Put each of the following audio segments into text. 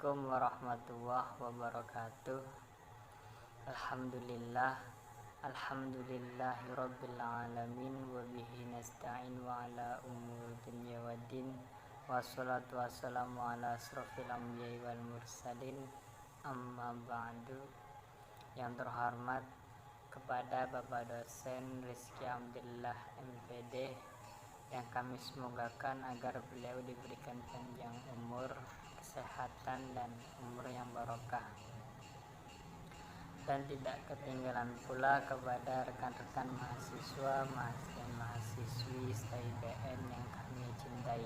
Assalamualaikum warahmatullahi wabarakatuh. Alhamdulillahirabbil alamin wa bihi nasta'in wa ala umuri dunya waddin. Wassalatu wassalamu ala asrofil anbiya'i wal mursalin. Amma ba'du. Yang terhormat kepada Bapak dosen Rizky Abdullah MPD, yang kami semogakan agar beliau diberikan panjang umur, kesehatan, dan umur yang barokah. Dan tidak ketinggalan pula kepada rekan-rekan mahasiswa, mahasiswi STIPN yang kami cintai.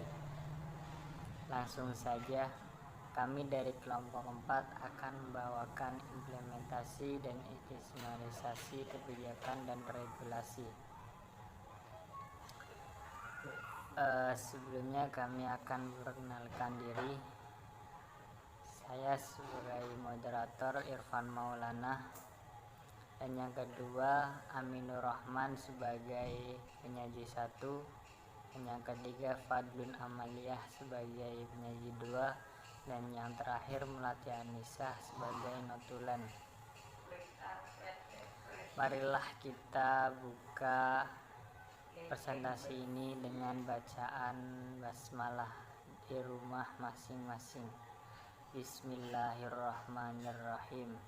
Langsung saja, kami dari kelompok 4 akan membawakan implementasi dan institusionalisasi kebijakan dan regulasi. Sebelumnya kami akan memperkenalkan diri. Saya sebagai moderator Irfan Maulana, dan yang kedua Aminur Rahman sebagai penyaji 1, dan yang ketiga Fadlun Amaliyah sebagai penyaji 2, dan yang terakhir Melati Anissa sebagai notulen. Marilah kita buka presentasi ini dengan bacaan basmalah di rumah masing-masing. Bismillahirrahmanirrahim.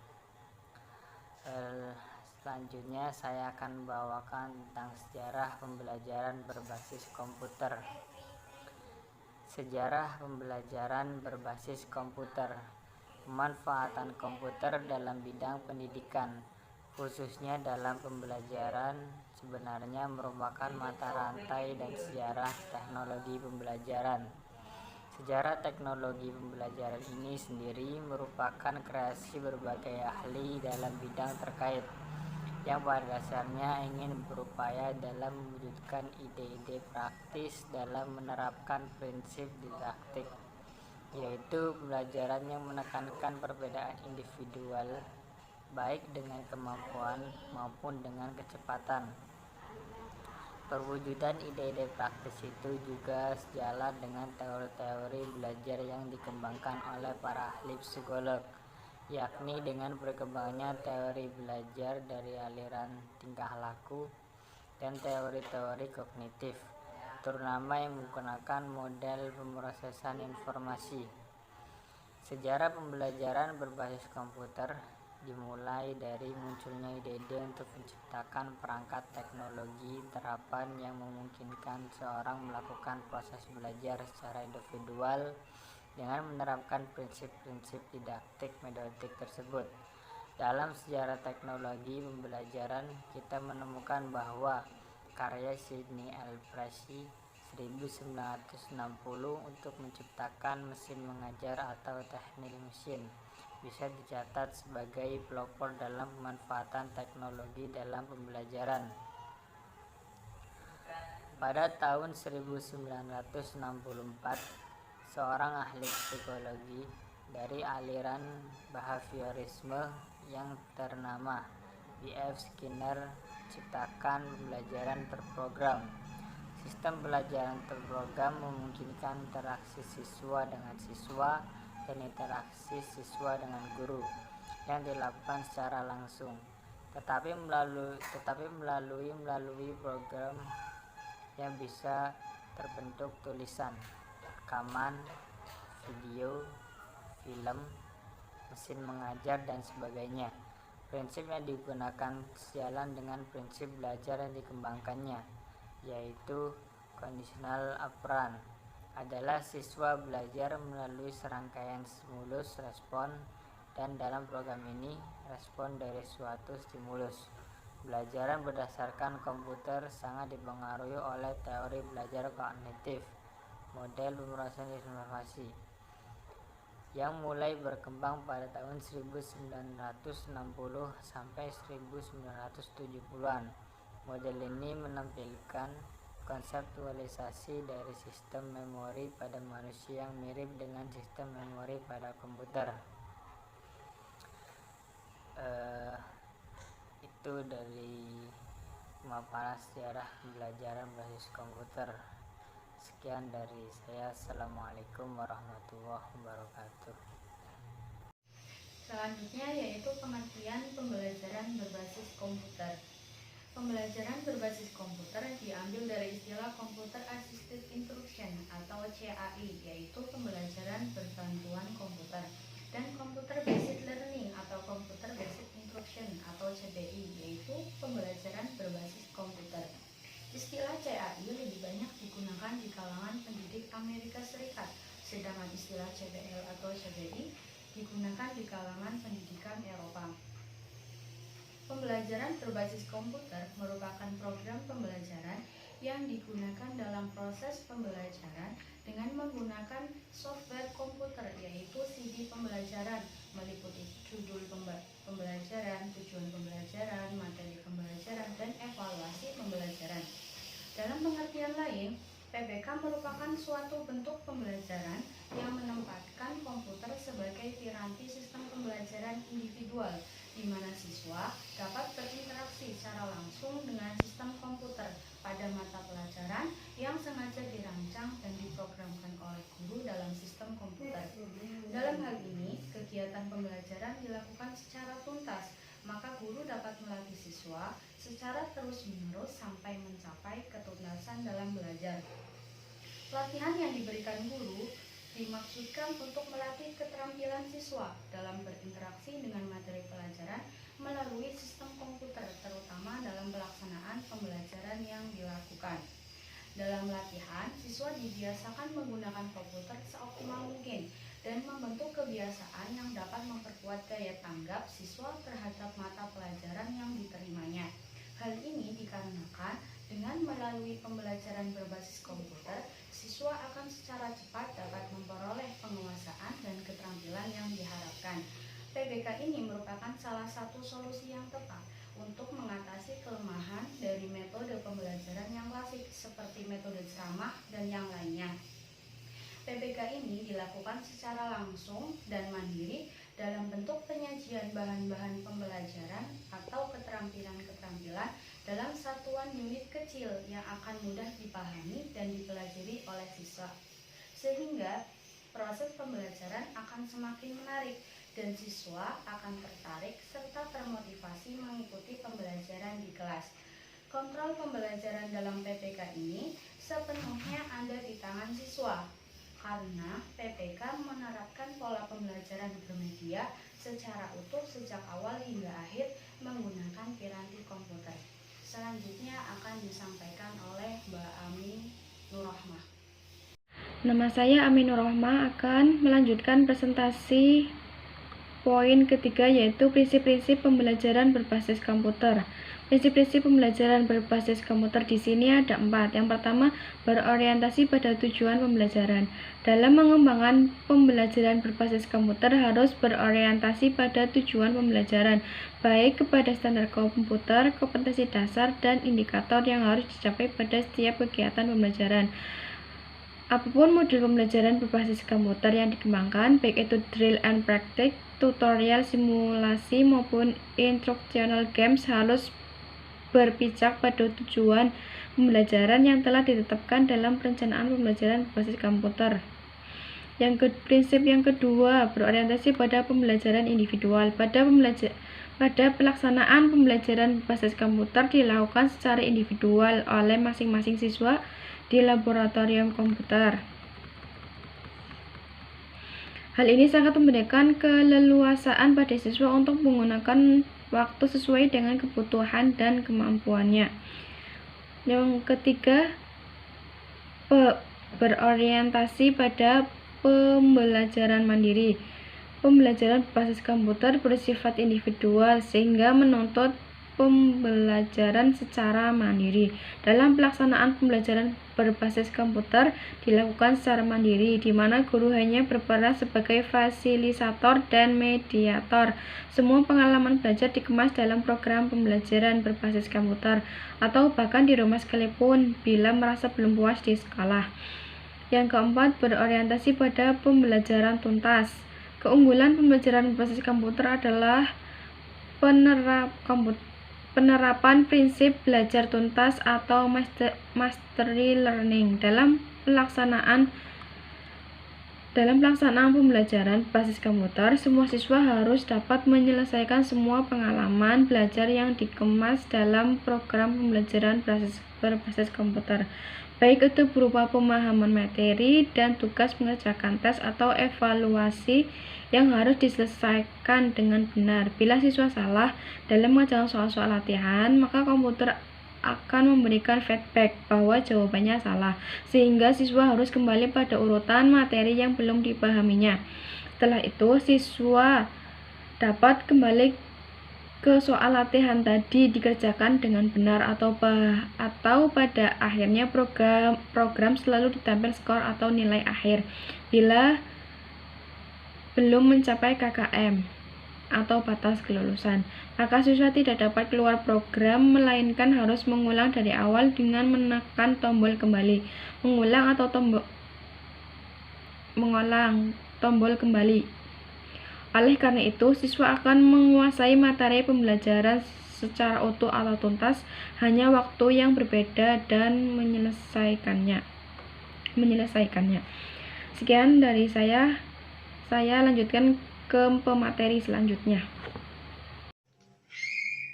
Selanjutnya saya akan membawakan tentang sejarah pembelajaran berbasis komputer. Sejarah pembelajaran berbasis komputer. Pemanfaatan komputer dalam bidang pendidikan, khususnya dalam pembelajaran, sebenarnya merupakan mata rantai dan sejarah teknologi pembelajaran. Sejarah teknologi pembelajaran ini sendiri merupakan kreasi berbagai ahli dalam bidang terkait, yang pada dasarnya ingin berupaya dalam mewujudkan ide-ide praktis dalam menerapkan prinsip didaktik, yaitu pembelajaran yang menekankan perbedaan individual, baik dengan kemampuan maupun dengan kecepatan. Perwujudan ide-ide praktis itu juga sejalan dengan teori-teori belajar yang dikembangkan oleh para ahli psikolog, yakni dengan berkembangnya teori belajar dari aliran tingkah laku dan teori-teori kognitif, terutama yang menggunakan model pemrosesan informasi. Sejarah pembelajaran berbasis komputer dimulai dari munculnya ide-ide untuk menciptakan perangkat teknologi terapan yang memungkinkan seorang melakukan proses belajar secara individual dengan menerapkan prinsip-prinsip didaktik metodik tersebut. Dalam sejarah teknologi pembelajaran, kita menemukan bahwa karya Sidney L. Presley 1960 untuk menciptakan mesin mengajar atau teknik mesin bisa dicatat sebagai pelopor dalam pemanfaatan teknologi dalam pembelajaran. Pada tahun 1964, seorang ahli psikologi dari aliran behaviorisme yang ternama B.F. Skinner menciptakan pembelajaran terprogram. Sistem pembelajaran terprogram memungkinkan interaksi siswa dengan siswa dan interaksi siswa dengan guru yang dilakukan secara langsung, tetapi melalui program yang bisa terbentuk tulisan, rekaman, video, film, mesin mengajar, dan sebagainya. Prinsip yang digunakan sejalan dengan prinsip belajar yang dikembangkannya, yaitu conditional operand, adalah siswa belajar melalui serangkaian stimulus respon, dan dalam program ini respon dari suatu stimulus. Pembelajaran berdasarkan komputer sangat dipengaruhi oleh teori belajar kognitif, model pemrosesan informasi, yang mulai berkembang pada tahun 1960 sampai 1970-an. Model ini menampilkan konseptualisasi dari sistem memori pada manusia yang mirip dengan sistem memori pada komputer. Itu dari pemaparan sejarah pembelajaran berbasis komputer. Sekian dari saya. Assalamualaikum warahmatullahi wabarakatuh. Selanjutnya yaitu pengertian pembelajaran berbasis komputer. Pembelajaran berbasis komputer diambil dari istilah Computer Assisted Instruction atau CAI, yaitu pembelajaran berbantuan komputer, dan Computer Based Learning atau Computer Based Instruction atau CBI, yaitu pembelajaran berbasis komputer. Istilah CAI lebih banyak digunakan di kalangan pendidik Amerika Serikat, sedangkan istilah CBL atau CBI digunakan di kalangan pendidikan Eropa. Pembelajaran berbasis komputer merupakan program pembelajaran yang digunakan dalam proses pembelajaran dengan menggunakan software komputer, yaitu CD pembelajaran, meliputi judul pembelajaran, tujuan pembelajaran, materi pembelajaran, dan evaluasi pembelajaran. Dalam pengertian lain, PBK merupakan suatu bentuk pembelajaran yang menempatkan komputer sebagai piranti sistem pembelajaran individual, di mana siswa dapat berinteraksi secara langsung dengan sistem komputer pada mata pelajaran yang sengaja dirancang dan diprogramkan oleh guru dalam sistem komputer. Dalam hal ini, kegiatan pembelajaran dilakukan secara tuntas, maka guru dapat melatih siswa secara terus-menerus sampai mencapai ketuntasan dalam belajar. Pelatihan yang diberikan guru dimaksudkan untuk melatih keterampilan siswa dalam berinteraksi dengan materi pelajaran melalui sistem komputer, terutama dalam pelaksanaan pembelajaran yang dilakukan. Dalam latihan, siswa dibiasakan menggunakan komputer seoptimal mungkin dan membentuk kebiasaan yang dapat memperkuat daya tanggap siswa terhadap mata pelajaran yang diterimanya. Hal ini dikarenakan dengan melalui pembelajaran berbasis komputer, siswa akan secara cepat dapat memperoleh penguasaan dan keterampilan yang diharapkan. PBK ini merupakan salah satu solusi yang tepat untuk mengatasi kelemahan dari metode pembelajaran yang klasik seperti metode ceramah dan yang lainnya. PBK ini dilakukan secara langsung dan mandiri dalam bentuk penyajian bahan-bahan pembelajaran atau keterampilan-keterampilan dalam satuan unit kecil yang akan mudah dipahami dan dipelajari oleh siswa, sehingga proses pembelajaran akan semakin menarik dan siswa akan tertarik serta termotivasi mengikuti pembelajaran di kelas. Kontrol pembelajaran dalam PPK ini sepenuhnya ada di tangan siswa, karena PPK menerapkan pola pembelajaran bermedia secara utuh sejak awal hingga akhir menggunakan piranti komputer. Selanjutnya akan disampaikan oleh Mbak Ami Nurrohmah. Nama saya Ami Nurrohmah akan melanjutkan presentasi poin ketiga, yaitu prinsip-prinsip pembelajaran berbasis komputer. Prinsip-prinsip pembelajaran berbasis komputer di sini ada 4. Yang pertama, berorientasi pada tujuan pembelajaran. Dalam mengembangkan pembelajaran berbasis komputer harus berorientasi pada tujuan pembelajaran, baik kepada standar komputer, kompetensi dasar, dan indikator yang harus dicapai pada setiap kegiatan pembelajaran. Apapun model pembelajaran berbasis komputer yang dikembangkan, baik itu drill and practice, tutorial, simulasi, maupun instructional games, harus berpijak pada tujuan pembelajaran yang telah ditetapkan dalam perencanaan pembelajaran berbasis komputer. Prinsip yang kedua, berorientasi pada pembelajaran individual. Pada pelaksanaan pembelajaran berbasis komputer dilakukan secara individual oleh masing-masing siswa di laboratorium komputer. Hal ini sangat memberikan keleluasaan pada siswa untuk menggunakan waktu sesuai dengan kebutuhan dan kemampuannya. Yang ketiga, berorientasi pada pembelajaran mandiri. Pembelajaran berbasis komputer bersifat individual sehingga menuntut pembelajaran secara mandiri. Dalam pelaksanaan pembelajaran berbasis komputer dilakukan secara mandiri, di mana guru hanya berperan sebagai fasilitator dan mediator. Semua pengalaman belajar dikemas dalam program pembelajaran berbasis komputer atau bahkan di rumah sekalipun bila merasa belum puas di sekolah. Yang keempat, berorientasi pada pembelajaran tuntas. Keunggulan pembelajaran berbasis komputer adalah penerapan prinsip belajar tuntas atau mastery learning dalam pelaksanaan Dalam pelaksanaan pembelajaran berbasis komputer, semua siswa harus dapat menyelesaikan semua pengalaman belajar yang dikemas dalam program pembelajaran berbasis komputer, baik itu berupa pemahaman materi dan tugas mengerjakan tes atau evaluasi yang harus diselesaikan dengan benar. Bila siswa salah dalam mengerjakan soal-soal latihan, maka komputer akan memberikan feedback bahwa jawabannya salah, sehingga siswa harus kembali pada urutan materi yang belum dipahaminya. Setelah itu, siswa dapat kembali ke soal latihan tadi dikerjakan dengan benar atau pada akhirnya program selalu ditampil skor atau nilai akhir bila belum mencapai KKM atau batas kelulusan. Maka siswa tidak dapat keluar program, melainkan harus mengulang dari awal dengan menekan tombol kembali, mengulang tombol kembali. Oleh karena itu, siswa akan menguasai materi pembelajaran secara utuh atau tuntas, hanya waktu yang berbeda dan menyelesaikannya. Sekian dari saya lanjutkan ke pemateri selanjutnya.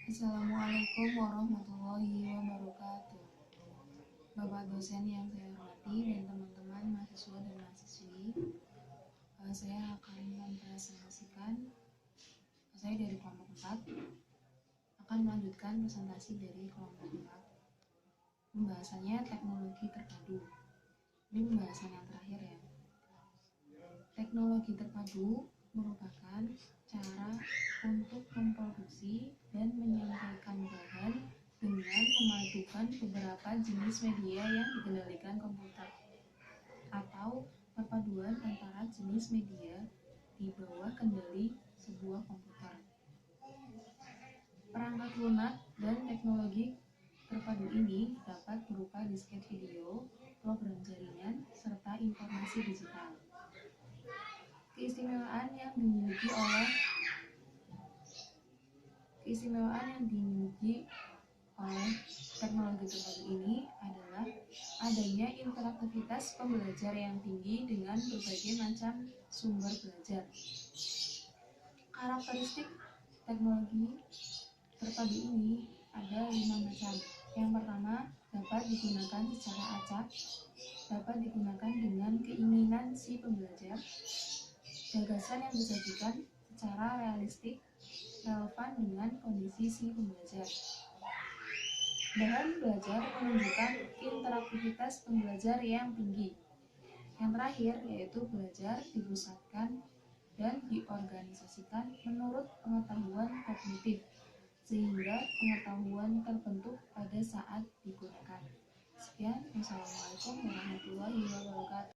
Assalamualaikum warahmatullahi wabarakatuh. Bapak dosen yang saya hormati dan teman-teman mahasiswa dan mahasiswi, saya akan mempresentasikan, saya dari kelompok 4 akan melanjutkan presentasi dari kelompok 4. Pembahasannya teknologi terpadu. Ini pembahasan yang terakhir ya. Teknologi terpadu merupakan cara untuk memproduksi dan menyampaikan bahan dengan memadukan beberapa jenis media yang dikendalikan komputer, atau perpaduan antara jenis media di bawah kendali sebuah komputer. Perangkat lunak dan teknologi terpadu ini dapat berupa disket video, program jaringan, serta informasi digital. Keistimewaan yang dimiliki oleh teknologi terpadu ini adalah adanya interaktivitas pembelajar yang tinggi dengan berbagai macam sumber belajar. Karakteristik teknologi terpadu ini ada 5 macam. Yang pertama, dapat digunakan secara acak, dapat digunakan dengan keinginan si pembelajar. Gagasan yang disajikan secara realistik, relevan dengan kondisi si pembelajar. Bahan belajar menunjukkan interaktivitas pembelajar yang tinggi. Yang terakhir yaitu belajar dipusatkan dan diorganisasikan menurut pengetahuan kognitif, sehingga pengetahuan terbentuk pada saat digunakan. Sekian, wassalamualaikum warahmatullahi wabarakatuh.